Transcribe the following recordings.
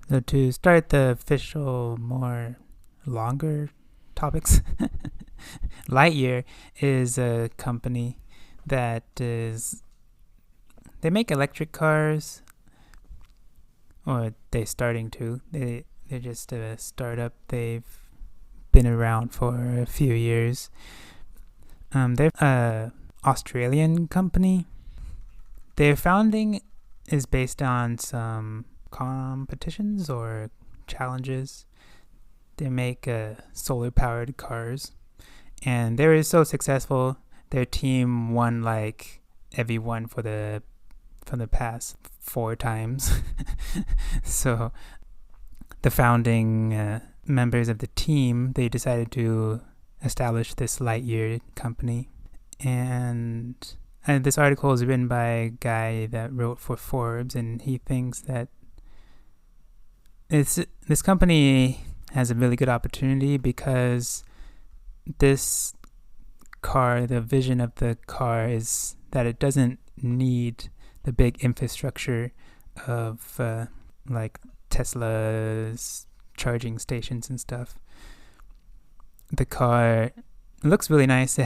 So to start the official, more longer topics, Lightyear is a company that is they make electric cars, or they're starting to. They're just a startup. They've been around for a few years. They're a Australian company. Their founding is based on some competitions or challenges. They make solar powered cars, and they were so successful. Their team won like every one for the past 4 times. So the founding members of the team, they decided to establish this Lightyear company. And this article is written by a guy that wrote for Forbes, and he thinks that this company has a really good opportunity because this car, the vision of the car is that it doesn't need the big infrastructure of like Tesla's charging stations and stuff. The car looks really nice.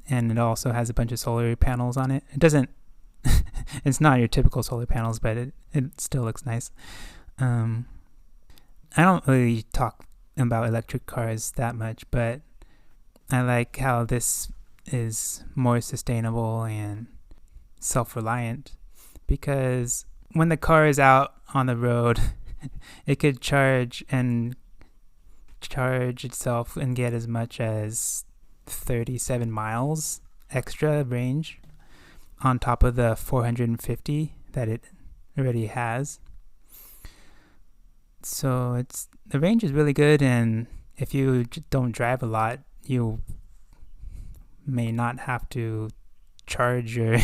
And it also has a bunch of solar panels on it. It doesn't. It's not your typical solar panels, but it still looks nice. I don't really talk about electric cars that much, but I like how this is more sustainable and self-reliant, because when the car is out on the road, it could charge itself and get as much as 37 miles extra range on top of the 450 that it already has. So the range is really good, and if you don't drive a lot, you may not have to charge your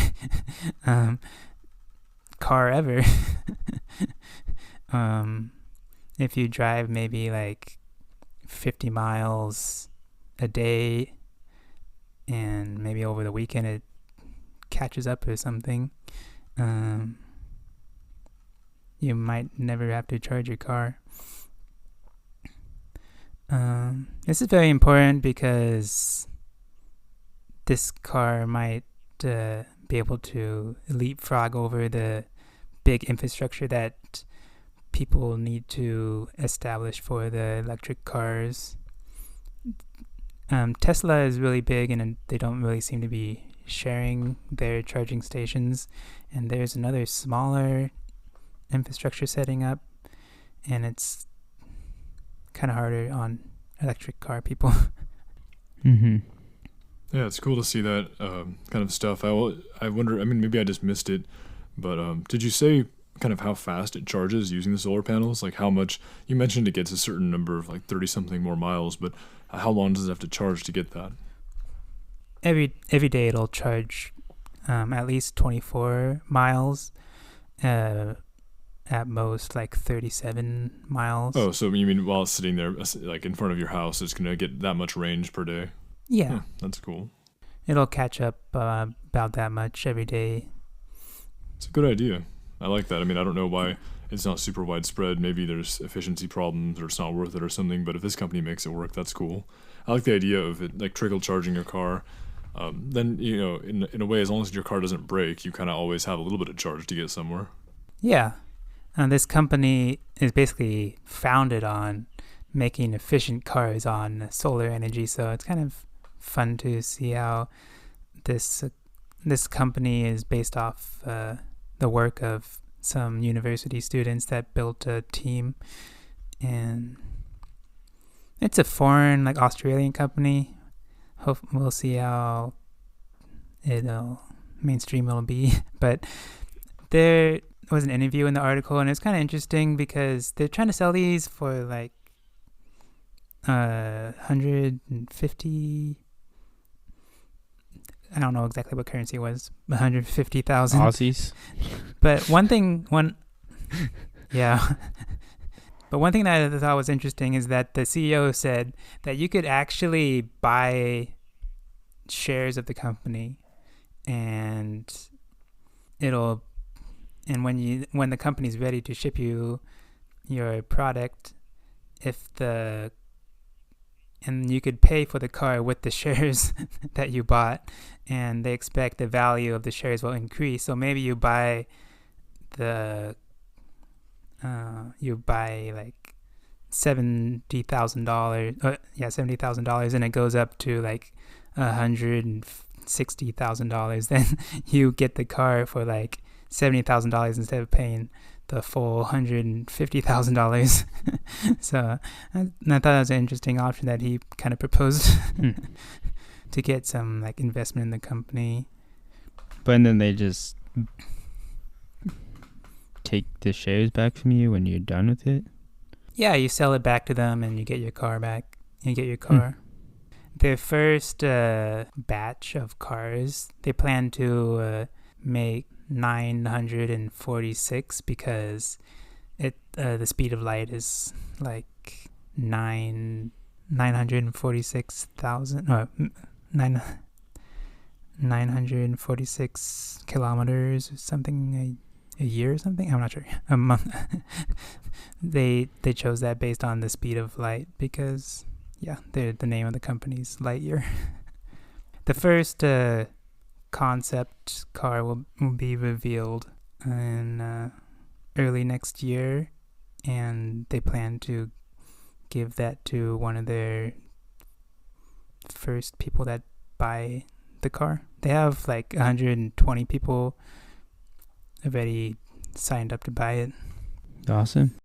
car ever. If you drive maybe like 50 miles a day, and maybe over the weekend it catches up or something, you might never have to charge your car. This is very important because this car might be able to leapfrog over the big infrastructure that people need to establish for the electric cars. Tesla is really big, and they don't really seem to be sharing their charging stations. And there's another smaller infrastructure setting up, and it's kind of harder on electric car people. Mm-hmm. Yeah, it's cool to see that kind of stuff. I wonder, I mean, maybe I just missed it, but did you say kind of how fast it charges using the solar panels? Like how much, you mentioned it gets a certain number of like 30 something more miles, but how long does it have to charge to get that? Every day it'll charge at least 24 miles, at most like 37 miles. Oh, so you mean while it's sitting there like in front of your house, it's going to get that much range per day? Yeah. That's cool. It'll catch up about that much every day. It's a good idea. I like that. I mean, I don't know why it's not super widespread. Maybe there's efficiency problems or it's not worth it or something, but if this company makes it work, that's cool. I like the idea of it, like trickle charging your car. Then, you know, in a way, as long as your car doesn't break, you kind of always have a little bit of charge to get somewhere. Yeah. This company is basically founded on making efficient cars on solar energy, so it's kind of fun to see how this company is based off the work of some university students that built a team, and it's a foreign, like Australian company. We'll see how mainstream it'll be. But there was an interview in the article, and it's kind of interesting because they're trying to sell these for like 150. I don't know exactly what currency it was. 150,000 Aussies. But yeah. But one thing that I thought was interesting is that the CEO said that you could actually buy shares of the company, and when the company's ready to ship you your product and you could pay for the car with the shares that you bought, and they expect the value of the shares will increase. So maybe you buy like $70,000. $70,000, and it goes up to like $160,000. Then you get the car for like $70,000 instead of paying the full $150,000. So I thought that was an interesting option that he kind of proposed to get some like investment in the company. But then they just take the shares back from you when you're done with it? Yeah, you sell it back to them and you get your car back. You get your car. Their first batch of cars, they plan to make 946 because the speed of light is like 946 kilometers or something a year or something. I'm not sure. A month. They chose that based on the speed of light because the name of the company's Lightyear. The first concept car will be revealed in early next year, and they plan to give that to one of their first people that buy the car. They have like 120 people already signed up to buy it. Awesome.